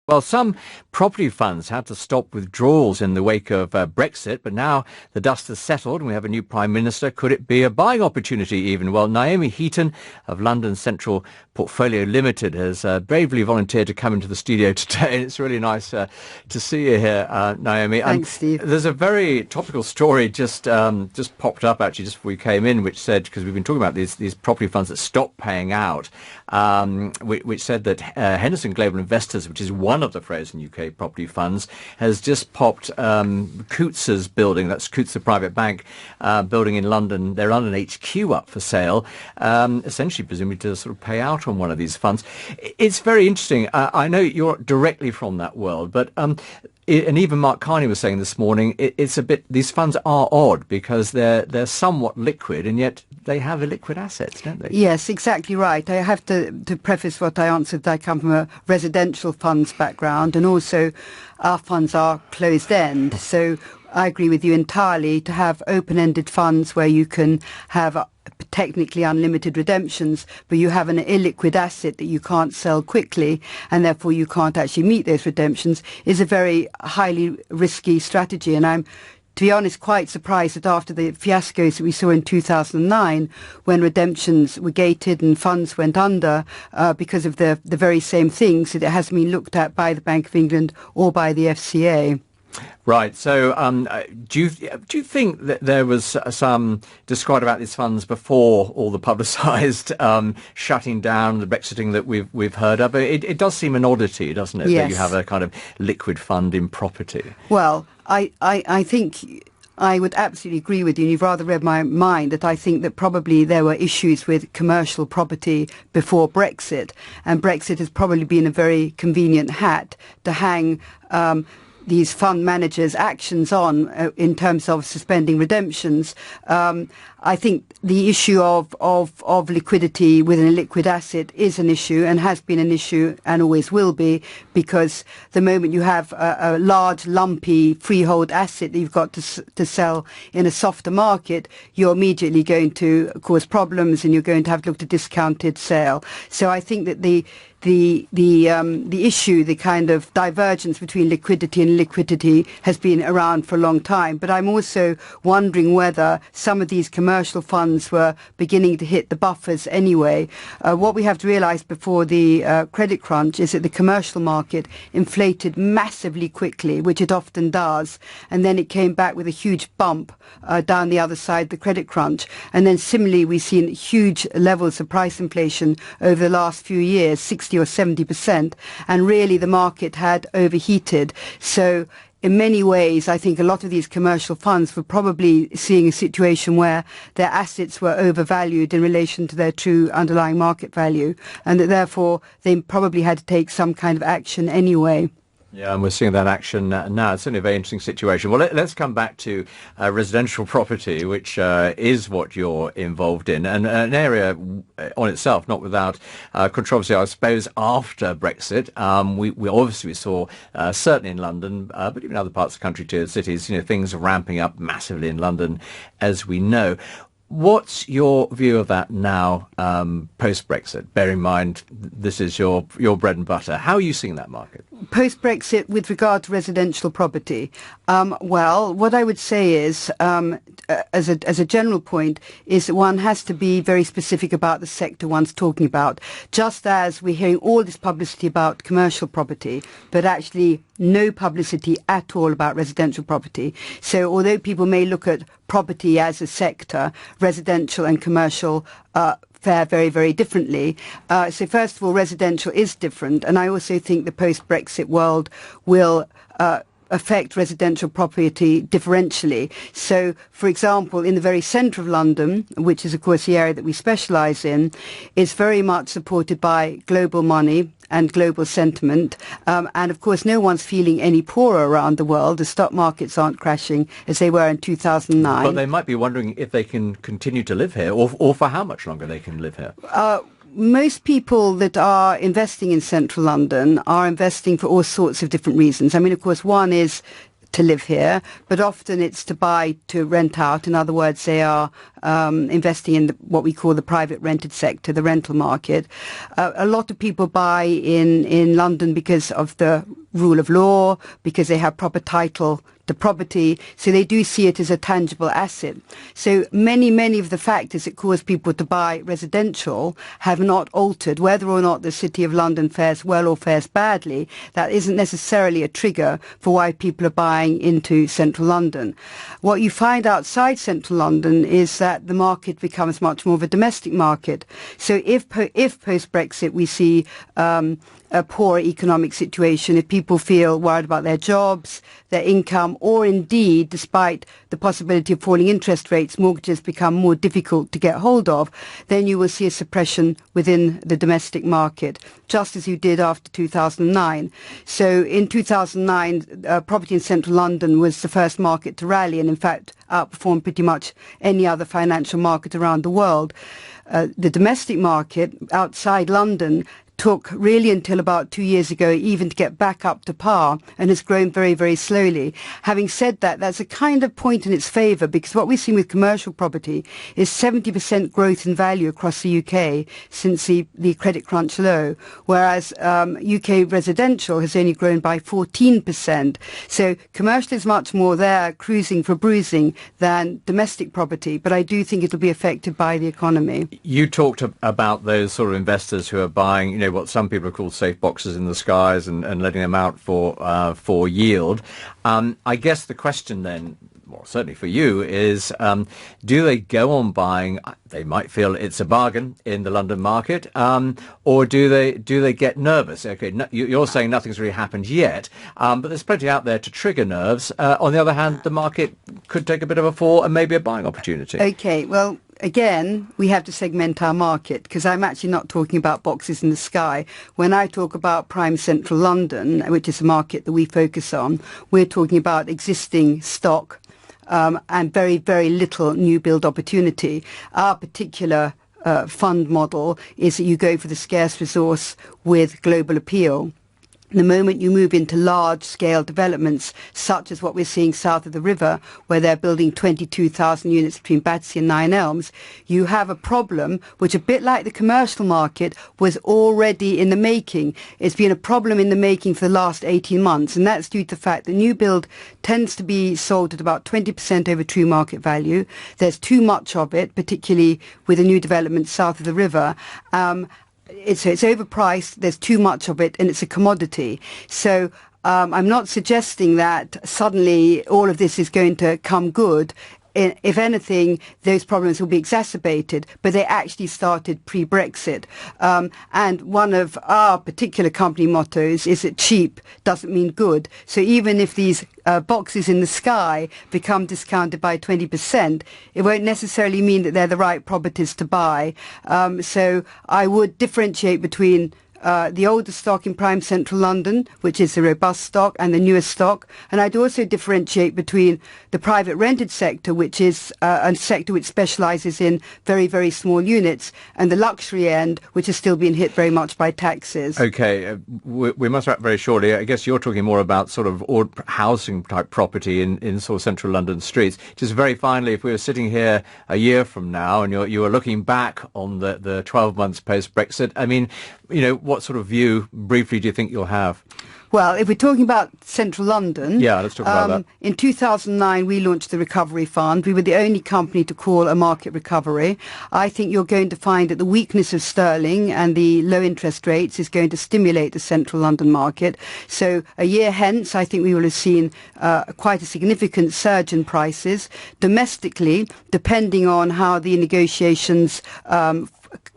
Well, some property funds had to stop withdrawals in the wake of Brexit, but now the dust has settled and we have a new Prime Minister. Could it be a buying opportunity even? Well, Naomi Heaton of London Central Portfolio Limited has bravely volunteered to come into the studio today, and it's really nice to see you here, Naomi. Thanks, Steve. There's a very topical story just popped up actually just before we came in, which said, because we've been talking about these property funds that stopped paying out, which said that Henderson Global Investors, which is one of the frozen UK property funds, has just popped Coutts's building, that's Coutts, the private bank building in London, their London HQ up for sale, essentially presumably to sort of pay out on one of these funds. It's very interesting. I know you're directly from that world, but and even Mark Carney was saying this morning, it's a bit, these funds are odd because they're somewhat liquid and yet they have illiquid assets, don't they? Yes, exactly right. I have to preface what I answered that I come from a residential funds background, and also our funds are closed-end. So I agree with you entirely. To have open-ended funds where you can have technically unlimited redemptions, but you have an illiquid asset that you can't sell quickly, and therefore you can't actually meet those redemptions, is a very highly risky strategy. And I'm, to be honest, quite surprised that after the fiascos that we saw in 2009, when redemptions were gated and funds went under because of the very same things, that it hasn't been looked at by the Bank of England or by the FCA. Right. So, do you think that there was some disquiet about these funds before all the publicised shutting down, the Brexiting that we've heard of? It does seem an oddity, doesn't it? Yes. That you have a kind of liquid fund in property. Well, I think I would absolutely agree with you. You've rather read my mind that I think that probably there were issues with commercial property before Brexit, and Brexit has probably been a very convenient hat to hang these fund managers' actions on in terms of suspending redemptions. I think the issue of liquidity with an illiquid asset is an issue and has been an issue and always will be, because the moment you have a large, lumpy freehold asset that you've got to sell in a softer market, you're immediately going to cause problems and you're going to have to look at a discounted sale. So I think that the issue, the kind of divergence between liquidity and liquidity has been around for a long time. But I'm also wondering whether some of these commercial funds were beginning to hit the buffers anyway. What we have to realise before the credit crunch is that the commercial market inflated massively quickly, which it often does, and then it came back with a huge bump down the other side, the credit crunch. And then similarly, we've seen huge levels of price inflation over the last few years, 60 or 70%, and really the market had overheated. So in many ways, I think a lot of these commercial funds were probably seeing a situation where their assets were overvalued in relation to their true underlying market value, and that therefore they probably had to take some kind of action anyway. Yeah, and we're seeing that action now. It's certainly a very interesting situation. Well, let's come back to residential property, which is what you're involved in, and an area on itself not without controversy, I suppose, after Brexit. We obviously saw, certainly in London, but even other parts of the country too, cities, things ramping up massively in London, as we know. What's your view of that now, post-Brexit? Bear in mind, this is your bread and butter. How are you seeing that market? Post-Brexit with regard to residential property? Well, what I would say is, as a general point, is that one has to be very specific about the sector one's talking about. Just as we're hearing all this publicity about commercial property, but actually no publicity at all about residential property. So although people may look at property as a sector, residential and commercial fare very, very differently. So first of all, residential is different, and I also think the post-Brexit world will affect residential property differentially. So, for example, in the very centre of London, which is of course the area that we specialise in, is very much supported by global money and global sentiment, and of course no one's feeling any poorer around the world. The stock markets aren't crashing as they were in 2009. But they might be wondering if they can continue to live here, or for how much longer they can live here. Most people that are investing in central London are investing for all sorts of different reasons. I mean, of course, one is to live here, but often it's to buy to rent out. In other words, they are investing in what we call the private rented sector, the rental market. A lot of people buy in London because of the rule of law, because they have proper title to property, so they do see it as a tangible asset. So many of the factors that cause people to buy residential have not altered. Whether or not the City of London fares well or fares badly, that isn't necessarily a trigger for why people are buying into central London. What you find outside central London is that the market becomes much more of a domestic market. So if post-Brexit we see a poor economic situation, if people feel worried about their jobs, their income, or indeed, despite the possibility of falling interest rates, mortgages become more difficult to get hold of, then you will see a suppression within the domestic market, just as you did after 2009. So in 2009, property in central London was the first market to rally and in fact outperformed pretty much any other financial market around the world. The domestic market outside London took really until about 2 years ago even to get back up to par and has grown very slowly. Having said that, that's a kind of point in its favour, because what we've seen with commercial property is 70% growth in value across the UK since the credit crunch low, whereas UK residential has only grown by 14%. So commercial is much more there cruising for bruising than domestic property, but I do think it'll be affected by the economy. You talked about those sort of investors who are buying, what some people have called safe boxes in the skies and letting them out for yield. I guess the question then, well, certainly for you, is do they go on buying? They might feel it's a bargain in the London market, or do they get nervous? Okay, you're saying nothing's really happened yet, but there's plenty out there to trigger nerves. On the other hand, the market could take a bit of a fall and maybe a buying opportunity. Okay, well, again, we have to segment our market, because I'm actually not talking about boxes in the sky. When I talk about prime central London, which is a market that we focus on, we're talking about existing stock and very little new build opportunity. Our particular fund model is that you go for the scarce resource with global appeal. The moment you move into large-scale developments, such as what we're seeing south of the river, where they're building 22,000 units between Battersea and Nine Elms, you have a problem which, a bit like the commercial market, was already in the making. It's been a problem in the making for the last 18 months, and that's due to the fact that new build tends to be sold at about 20% over true market value. There's too much of it, particularly with the new developments south of the river. It's overpriced, there's too much of it, and it's a commodity. So I'm not suggesting that suddenly all of this is going to come good. If anything, those problems will be exacerbated, but they actually started pre-Brexit. And one of our particular company mottos is that cheap doesn't mean good. So even if these boxes in the sky become discounted by 20%, it won't necessarily mean that they're the right properties to buy. So I would differentiate between the older stock in prime central London, which is the robust stock, and the newer stock. And I'd also differentiate between the private rented sector, which is a sector which specialises in very small units, and the luxury end, which is still being hit very much by taxes. Okay, we must wrap very shortly. I guess you're talking more about sort of housing type property in sort of central London streets. Just very finally, if we were sitting here a year from now and you were looking back on the 12 months post-Brexit, I mean, what sort of view, briefly, do you think you'll have? Well, if we're talking about central London, yeah, let's talk about that. In 2009, we launched the Recovery Fund. We were the only company to call a market recovery. I think you're going to find that the weakness of sterling and the low interest rates is going to stimulate the central London market. So a year hence, I think we will have seen quite a significant surge in prices. Domestically, depending on how the negotiations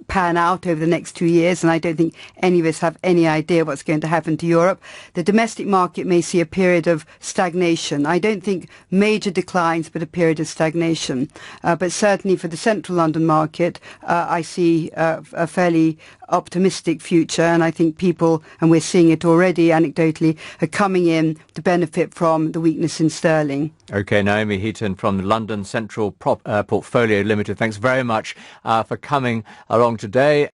pan out over the next 2 years, and I don't think any of us have any idea what's going to happen to Europe, the domestic market may see a period of stagnation. I don't think major declines, but a period of stagnation. But certainly for the central London market, I see a fairly optimistic future, and I think people, and we're seeing it already anecdotally, are coming in to benefit from the weakness in sterling. Okay, Naomi Heaton from London Central Portfolio Limited, thanks very much for coming along today.